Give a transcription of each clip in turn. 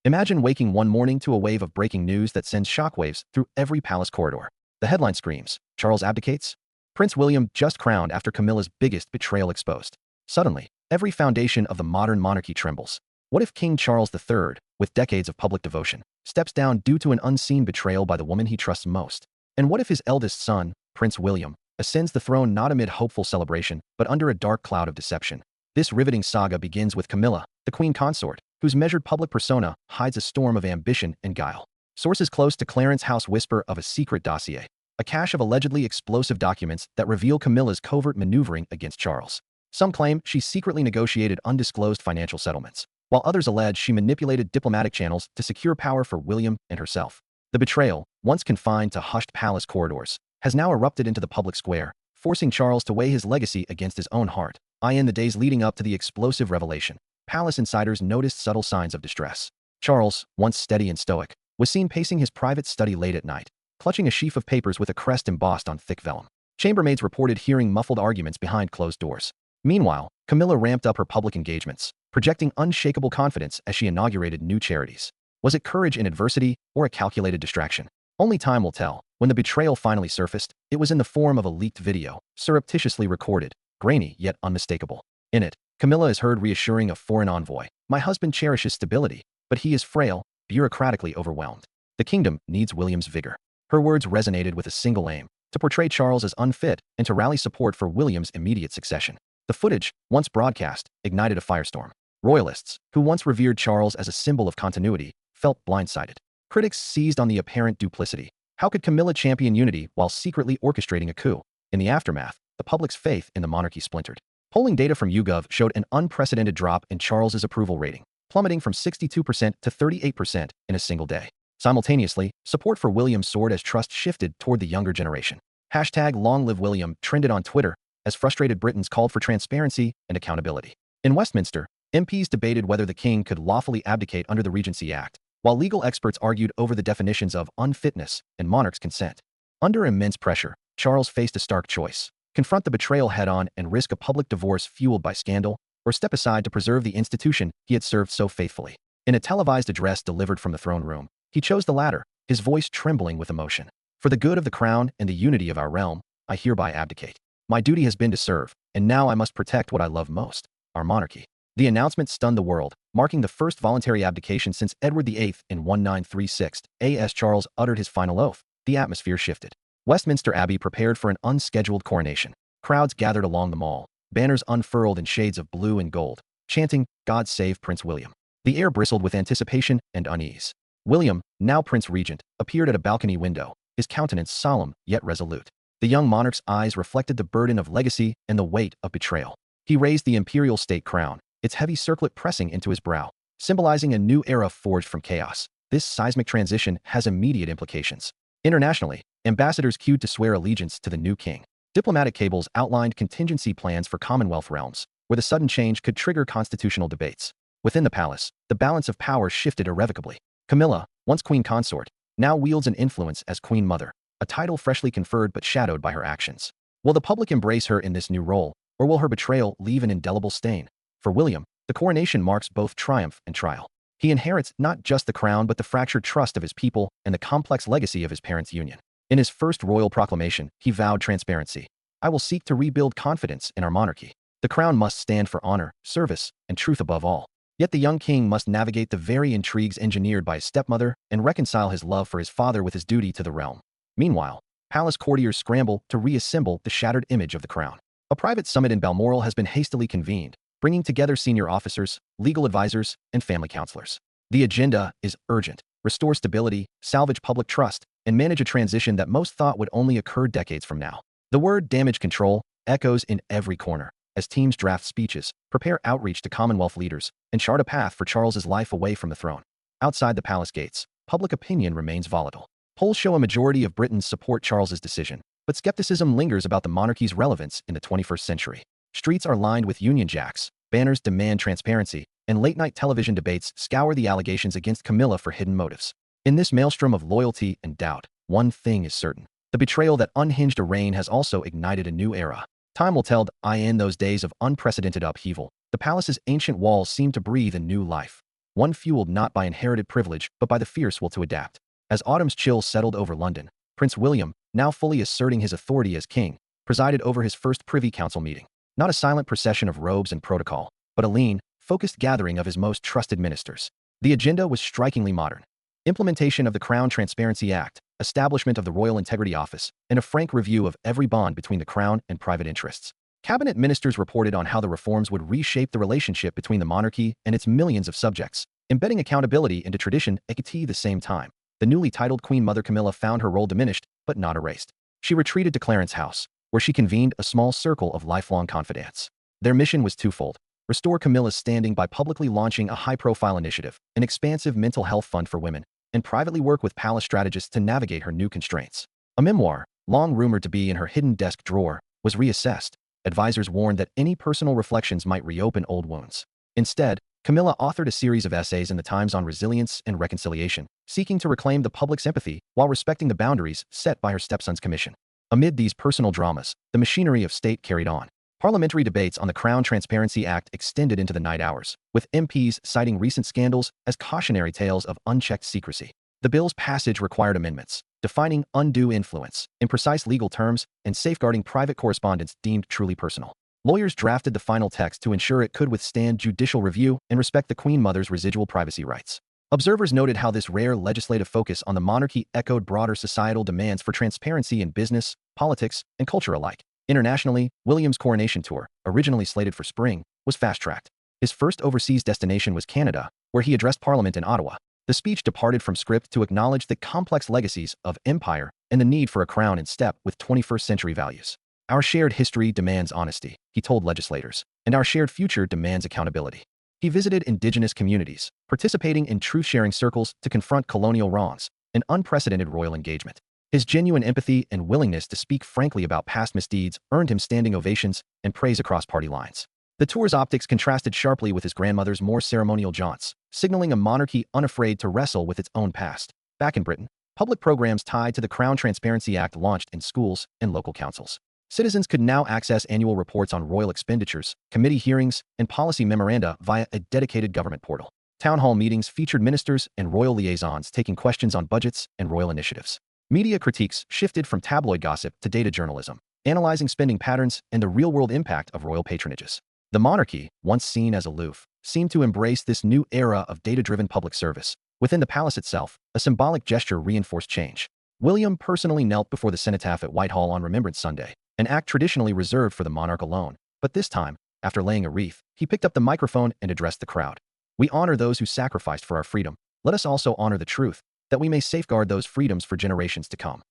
Imagine waking one morning to a wave of breaking news that sends shockwaves through every palace corridor. The headline screams, Charles abdicates? Prince William just crowned after Camilla's biggest betrayal exposed. Suddenly, every foundation of the modern monarchy trembles. What if King Charles III, with decades of public devotion, steps down due to an unseen betrayal by the woman he trusts most? And what if his eldest son, Prince William, ascends the throne not amid hopeful celebration, but under a dark cloud of deception? This riveting saga begins with Camilla, the queen consort, whose measured public persona hides a storm of ambition and guile. Sources close to Clarence House whisper of a secret dossier, a cache of allegedly explosive documents that reveal Camilla's covert maneuvering against Charles. Some claim she secretly negotiated undisclosed financial settlements, while others allege she manipulated diplomatic channels to secure power for William and herself. The betrayal, once confined to hushed palace corridors, has now erupted into the public square, forcing Charles to weigh his legacy against his own heart. In the days leading up to the explosive revelation, palace insiders noticed subtle signs of distress. Charles, once steady and stoic, was seen pacing his private study late at night, clutching a sheaf of papers with a crest embossed on thick vellum. Chambermaids reported hearing muffled arguments behind closed doors. Meanwhile, Camilla ramped up her public engagements, projecting unshakable confidence as she inaugurated new charities. Was it courage in adversity or a calculated distraction? Only time will tell. When the betrayal finally surfaced, it was in the form of a leaked video, surreptitiously recorded, grainy yet unmistakable. In it, Camilla is heard reassuring a foreign envoy, "My husband cherishes stability, but he is frail, bureaucratically overwhelmed. The kingdom needs William's vigor." Her words resonated with a single aim, to portray Charles as unfit and to rally support for William's immediate succession. The footage, once broadcast, ignited a firestorm. Royalists, who once revered Charles as a symbol of continuity, felt blindsided. Critics seized on the apparent duplicity. How could Camilla champion unity while secretly orchestrating a coup? In the aftermath, the public's faith in the monarchy splintered. Polling data from YouGov showed an unprecedented drop in Charles's approval rating, plummeting from 62% to 38% in a single day. Simultaneously, support for William soared as trust shifted toward the younger generation. #LongLiveWilliam trended on Twitter as frustrated Britons called for transparency and accountability. In Westminster, MPs debated whether the king could lawfully abdicate under the Regency Act, while legal experts argued over the definitions of unfitness and monarch's consent. Under immense pressure, Charles faced a stark choice: confront the betrayal head-on and risk a public divorce fueled by scandal, or step aside to preserve the institution he had served so faithfully. In a televised address delivered from the throne room, he chose the latter, his voice trembling with emotion. "For the good of the crown and the unity of our realm, I hereby abdicate. My duty has been to serve, and now I must protect what I love most, our monarchy." The announcement stunned the world, marking the first voluntary abdication since Edward VIII in 1936. As Charles uttered his final oath, the atmosphere shifted. Westminster Abbey prepared for an unscheduled coronation. Crowds gathered along the mall, banners unfurled in shades of blue and gold, chanting, "God save Prince William." The air bristled with anticipation and unease. William, now Prince Regent, appeared at a balcony window, his countenance solemn yet resolute. The young monarch's eyes reflected the burden of legacy and the weight of betrayal. He raised the imperial state crown, its heavy circlet pressing into his brow, symbolizing a new era forged from chaos. This seismic transition has immediate implications. Internationally, ambassadors queued to swear allegiance to the new king. Diplomatic cables outlined contingency plans for Commonwealth realms, where the sudden change could trigger constitutional debates. Within the palace, the balance of power shifted irrevocably. Camilla, once queen consort, now wields an influence as queen mother, a title freshly conferred but shadowed by her actions. Will the public embrace her in this new role, or will her betrayal leave an indelible stain? For William, the coronation marks both triumph and trial. He inherits not just the crown but the fractured trust of his people and the complex legacy of his parents' union. In his first royal proclamation, he vowed transparency. "I will seek to rebuild confidence in our monarchy. The crown must stand for honor, service, and truth above all." Yet the young king must navigate the very intrigues engineered by his stepmother and reconcile his love for his father with his duty to the realm. Meanwhile, palace courtiers scramble to reassemble the shattered image of the crown. A private summit in Balmoral has been hastily convened, bringing together senior officers, legal advisors, and family counselors. The agenda is urgent: restore stability, salvage public trust, and manage a transition that most thought would only occur decades from now. The word damage control echoes in every corner as teams draft speeches, prepare outreach to Commonwealth leaders, and chart a path for Charles's life away from the throne. Outside the palace gates, public opinion remains volatile. Polls show a majority of Britons support Charles's decision, but skepticism lingers about the monarchy's relevance in the 21st century. Streets are lined with Union Jacks, banners demand transparency, and late-night television debates scour the allegations against Camilla for hidden motives. In this maelstrom of loyalty and doubt, one thing is certain: the betrayal that unhinged a reign has also ignited a new era. Time will tell. In those days of unprecedented upheaval, the palace's ancient walls seemed to breathe a new life. one fueled not by inherited privilege but by the fierce will to adapt. As autumn's chill settled over London, Prince William, now fully asserting his authority as king, presided over his first Privy Council meeting. Not a silent procession of robes and protocol, but a lean, focused gathering of his most trusted ministers. The agenda was strikingly modern. Implementation of the Crown Transparency Act, establishment of the Royal Integrity Office, and a frank review of every bond between the Crown and private interests. Cabinet ministers reported on how the reforms would reshape the relationship between the monarchy and its millions of subjects, embedding accountability into tradition at the same time. The newly titled Queen Mother Camilla found her role diminished, but not erased. She retreated to Clarence House, where she convened a small circle of lifelong confidants. Their mission was twofold: restore Camilla's standing by publicly launching a high-profile initiative, an expansive mental health fund for women, and privately work with palace strategists to navigate her new constraints. A memoir, long rumored to be in her hidden desk drawer, was reassessed. Advisors warned that any personal reflections might reopen old wounds. Instead, Camilla authored a series of essays in the Times on resilience and reconciliation, seeking to reclaim the public's empathy while respecting the boundaries set by her stepson's commission. Amid these personal dramas, the machinery of state carried on. Parliamentary debates on the Crown Transparency Act extended into the night hours, with MPs citing recent scandals as cautionary tales of unchecked secrecy. The bill's passage required amendments, defining undue influence, imprecise legal terms, and safeguarding private correspondence deemed truly personal. Lawyers drafted the final text to ensure it could withstand judicial review and respect the Queen Mother's residual privacy rights. Observers noted how this rare legislative focus on the monarchy echoed broader societal demands for transparency in business, politics, and culture alike. Internationally, William's coronation tour, originally slated for spring, was fast-tracked. His first overseas destination was Canada, where he addressed Parliament in Ottawa. The speech departed from script to acknowledge the complex legacies of empire and the need for a crown in step with 21st-century values. Our shared history demands honesty, he told legislators, and our shared future demands accountability. He visited indigenous communities, participating in truth-sharing circles to confront colonial wrongs, an unprecedented royal engagement. His genuine empathy and willingness to speak frankly about past misdeeds earned him standing ovations and praise across party lines. The tour's optics contrasted sharply with his grandmother's more ceremonial jaunts, signaling a monarchy unafraid to wrestle with its own past. Back in Britain, public programs tied to the Crown Transparency Act launched in schools and local councils. Citizens could now access annual reports on royal expenditures, committee hearings, and policy memoranda via a dedicated government portal. Town hall meetings featured ministers and royal liaisons taking questions on budgets and royal initiatives. Media critiques shifted from tabloid gossip to data journalism, analyzing spending patterns and the real-world impact of royal patronages. The monarchy, once seen as aloof, seemed to embrace this new era of data-driven public service. Within the palace itself, a symbolic gesture reinforced change. William personally knelt before the cenotaph at Whitehall on Remembrance Sunday, an act traditionally reserved for the monarch alone. But this time, after laying a wreath, he picked up the microphone and addressed the crowd. "We honor those who sacrificed for our freedom. Let us also honor the truth, that we may safeguard those freedoms for generations to come."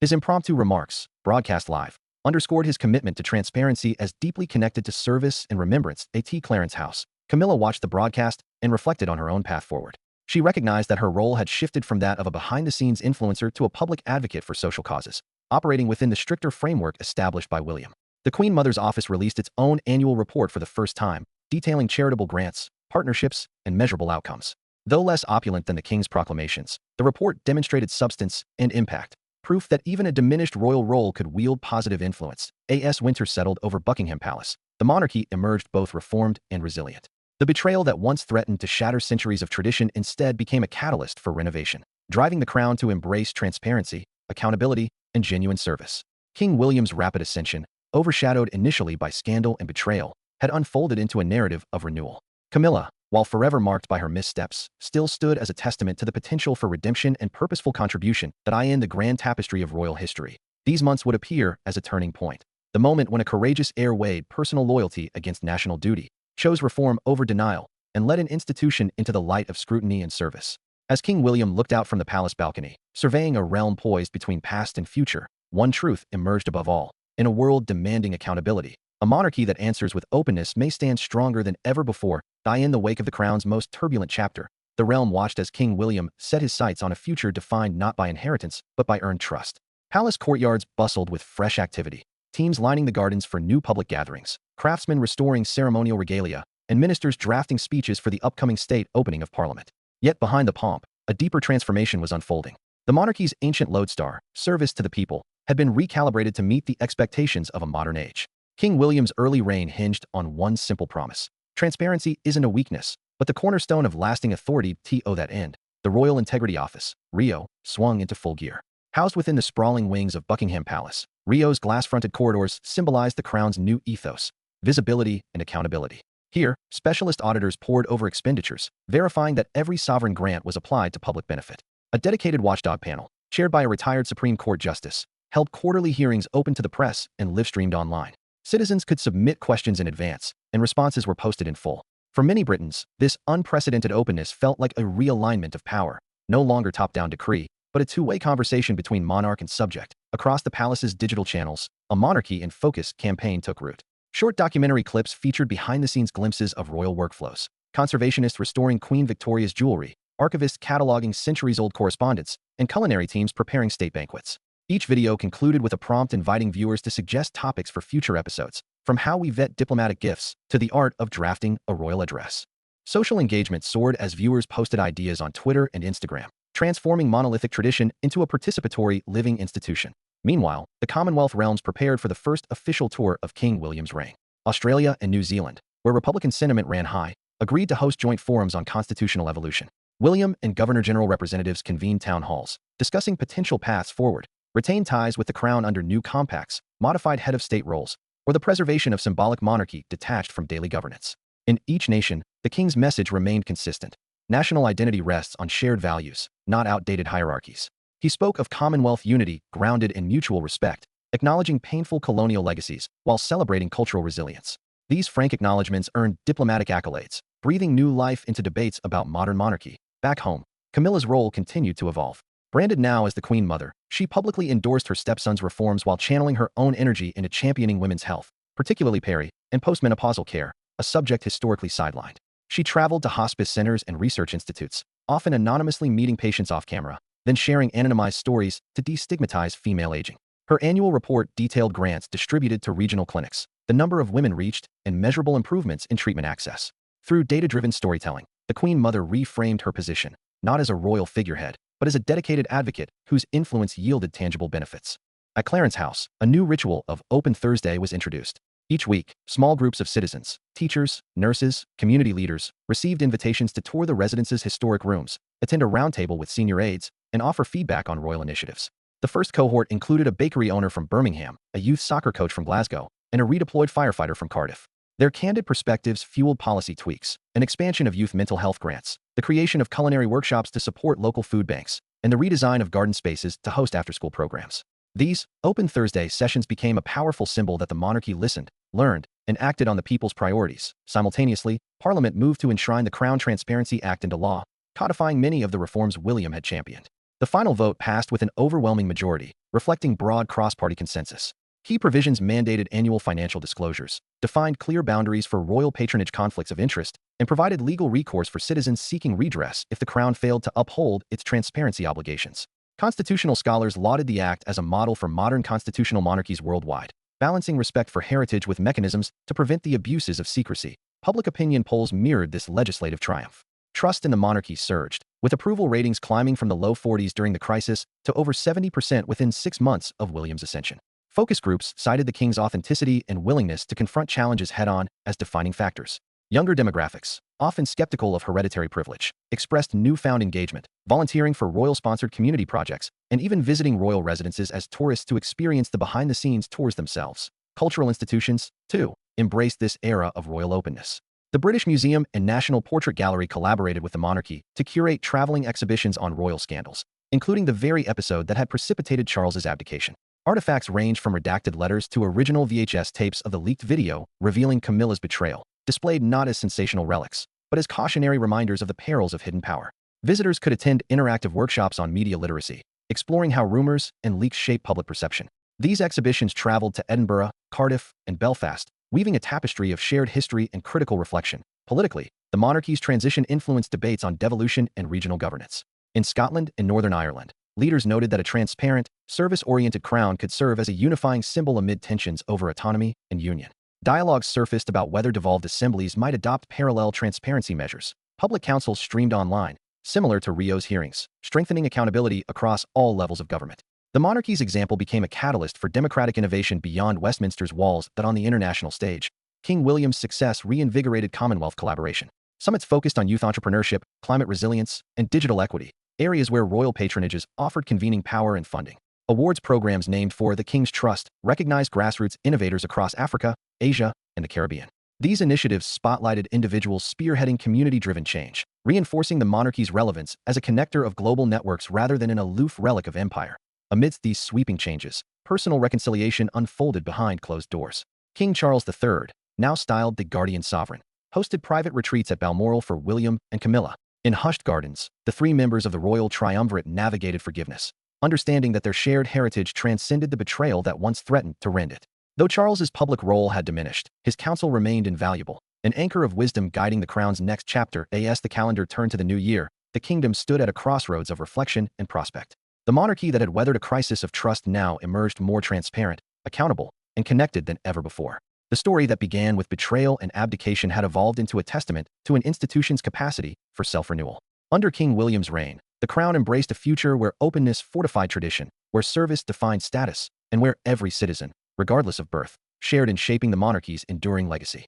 His impromptu remarks, broadcast live, underscored his commitment to transparency as deeply connected to service and remembrance at Clarence House. Camilla watched the broadcast and reflected on her own path forward. She recognized that her role had shifted from that of a behind-the-scenes influencer to a public advocate for social causes, operating within the stricter framework established by William. The Queen Mother's office released its own annual report for the first time, detailing charitable grants, partnerships, and measurable outcomes. Though less opulent than the King's proclamations, the report demonstrated substance and impact, proof that even a diminished royal role could wield positive influence. As winter settled over Buckingham Palace, the monarchy emerged both reformed and resilient. The betrayal that once threatened to shatter centuries of tradition instead became a catalyst for renovation, driving the crown to embrace transparency, accountability, and genuine service. King William's rapid ascension, overshadowed initially by scandal and betrayal, had unfolded into a narrative of renewal. Camilla, while forever marked by her missteps, still stood as a testament to the potential for redemption and purposeful contribution that in the grand tapestry of royal history. These months would appear as a turning point, the moment when a courageous heir weighed personal loyalty against national duty, chose reform over denial, and led an institution into the light of scrutiny and service. As King William looked out from the palace balcony, surveying a realm poised between past and future, one truth emerged above all. In a world demanding accountability, a monarchy that answers with openness may stand stronger than ever before. In the wake of the crown's most turbulent chapter, the realm watched as King William set his sights on a future defined not by inheritance, but by earned trust. Palace courtyards bustled with fresh activity, teams lining the gardens for new public gatherings, craftsmen restoring ceremonial regalia, and ministers drafting speeches for the upcoming state opening of Parliament. Yet behind the pomp, a deeper transformation was unfolding. The monarchy's ancient lodestar, service to the people, had been recalibrated to meet the expectations of a modern age. King William's early reign hinged on one simple promise: transparency isn't a weakness, But the cornerstone of lasting authority to that end, the Royal Integrity Office, RIO, swung into full gear. Housed within the sprawling wings of Buckingham Palace, RIO's glass-fronted corridors symbolized the Crown's new ethos, visibility and accountability. Here, specialist auditors pored over expenditures, verifying that every sovereign grant was applied to public benefit. A dedicated watchdog panel, chaired by a retired Supreme Court justice, held quarterly hearings open to the press and live-streamed online. Citizens could submit questions in advance, and responses were posted in full. For many Britons, this unprecedented openness felt like a realignment of power, no longer top-down decree, but a two-way conversation between monarch and subject. Across the palace's digital channels, a Monarchy in Focus campaign took root. Short documentary clips featured behind-the-scenes glimpses of royal workflows, conservationists restoring Queen Victoria's jewelry, archivists cataloging centuries-old correspondence, and culinary teams preparing state banquets. Each video concluded with a prompt inviting viewers to suggest topics for future episodes, from how we vet diplomatic gifts to the art of drafting a royal address. Social engagement soared as viewers posted ideas on Twitter and Instagram, transforming monolithic tradition into a participatory living institution. Meanwhile, the Commonwealth realms prepared for the first official tour of King William's reign. Australia and New Zealand, where Republican sentiment ran high, agreed to host joint forums on constitutional evolution. William and Governor-General representatives convened town halls, discussing potential paths forward, retained ties with the Crown under new compacts, modified head of state roles, or the preservation of symbolic monarchy detached from daily governance. In each nation, the King's message remained consistent. National identity rests on shared values, not outdated hierarchies. He spoke of Commonwealth unity grounded in mutual respect, acknowledging painful colonial legacies while celebrating cultural resilience. These frank acknowledgments earned diplomatic accolades, breathing new life into debates about modern monarchy. Back home, Camilla's role continued to evolve. Branded now as the Queen Mother, she publicly endorsed her stepson's reforms while channeling her own energy into championing women's health, particularly peri- and postmenopausal care, a subject historically sidelined. She traveled to hospice centers and research institutes, often anonymously meeting patients off camera, then sharing anonymized stories to destigmatize female aging. Her annual report detailed grants distributed to regional clinics, the number of women reached, and measurable improvements in treatment access. Through data-driven storytelling, the Queen Mother reframed her position, not as a royal figurehead, but as a dedicated advocate whose influence yielded tangible benefits. At Clarence House, a new ritual of Open Thursday was introduced. Each week, small groups of citizens, teachers, nurses, community leaders, received invitations to tour the residence's historic rooms, attend a roundtable with senior aides, and offer feedback on royal initiatives. The first cohort included a bakery owner from Birmingham, a youth soccer coach from Glasgow, and a redeployed firefighter from Cardiff. Their candid perspectives fueled policy tweaks, an expansion of youth mental health grants, the creation of culinary workshops to support local food banks, and the redesign of garden spaces to host after-school programs. These Open Thursday sessions became a powerful symbol that the monarchy listened, learned, and acted on the people's priorities. Simultaneously, Parliament moved to enshrine the Crown Transparency Act into law, codifying many of the reforms William had championed. The final vote passed with an overwhelming majority, reflecting broad cross-party consensus. Key provisions mandated annual financial disclosures, defined clear boundaries for royal patronage conflicts of interest, and provided legal recourse for citizens seeking redress if the Crown failed to uphold its transparency obligations. Constitutional scholars lauded the act as a model for modern constitutional monarchies worldwide, balancing respect for heritage with mechanisms to prevent the abuses of secrecy. Public opinion polls mirrored this legislative triumph. Trust in the monarchy surged, with approval ratings climbing from the low 40s during the crisis to over 70% within 6 months of William's ascension. Focus groups cited the king's authenticity and willingness to confront challenges head-on as defining factors. Younger demographics, often skeptical of hereditary privilege, expressed newfound engagement, volunteering for royal-sponsored community projects, and even visiting royal residences as tourists to experience the behind-the-scenes tours themselves. Cultural institutions, too, embraced this era of royal openness. The British Museum and National Portrait Gallery collaborated with the monarchy to curate traveling exhibitions on royal scandals, including the very episode that had precipitated Charles's abdication. Artifacts ranged from redacted letters to original VHS tapes of the leaked video revealing Camilla's betrayal, displayed not as sensational relics, but as cautionary reminders of the perils of hidden power. Visitors could attend interactive workshops on media literacy, exploring how rumors and leaks shape public perception. These exhibitions traveled to Edinburgh, Cardiff, and Belfast, weaving a tapestry of shared history and critical reflection. Politically, the monarchy's transition influenced debates on devolution and regional governance. In Scotland and Northern Ireland, leaders noted that a transparent, service-oriented crown could serve as a unifying symbol amid tensions over autonomy and union. Dialogues surfaced about whether devolved assemblies might adopt parallel transparency measures. Public councils streamed online, similar to Rio's hearings, strengthening accountability across all levels of government. The monarchy's example became a catalyst for democratic innovation beyond Westminster's walls that on the international stage. King William's success reinvigorated Commonwealth collaboration. Summits focused on youth entrepreneurship, climate resilience, and digital equity, areas where royal patronages offered convening power and funding. Awards programs named for the King's Trust recognized grassroots innovators across Africa, Asia, and the Caribbean. These initiatives spotlighted individuals spearheading community-driven change, reinforcing the monarchy's relevance as a connector of global networks rather than an aloof relic of empire. Amidst these sweeping changes, personal reconciliation unfolded behind closed doors. King Charles III, now styled the Guardian Sovereign, hosted private retreats at Balmoral for William and Camilla. In hushed gardens, the three members of the royal triumvirate navigated forgiveness, understanding that their shared heritage transcended the betrayal that once threatened to rend it. Though Charles's public role had diminished, his counsel remained invaluable, an anchor of wisdom guiding the crown's next chapter. As the calendar turned to the new year, the kingdom stood at a crossroads of reflection and prospect. The monarchy that had weathered a crisis of trust now emerged more transparent, accountable, and connected than ever before. The story that began with betrayal and abdication had evolved into a testament to an institution's capacity for self-renewal. Under King William's reign, the crown embraced a future where openness fortified tradition, where service defined status, and where every citizen, regardless of birth, shared in shaping the monarchy's enduring legacy.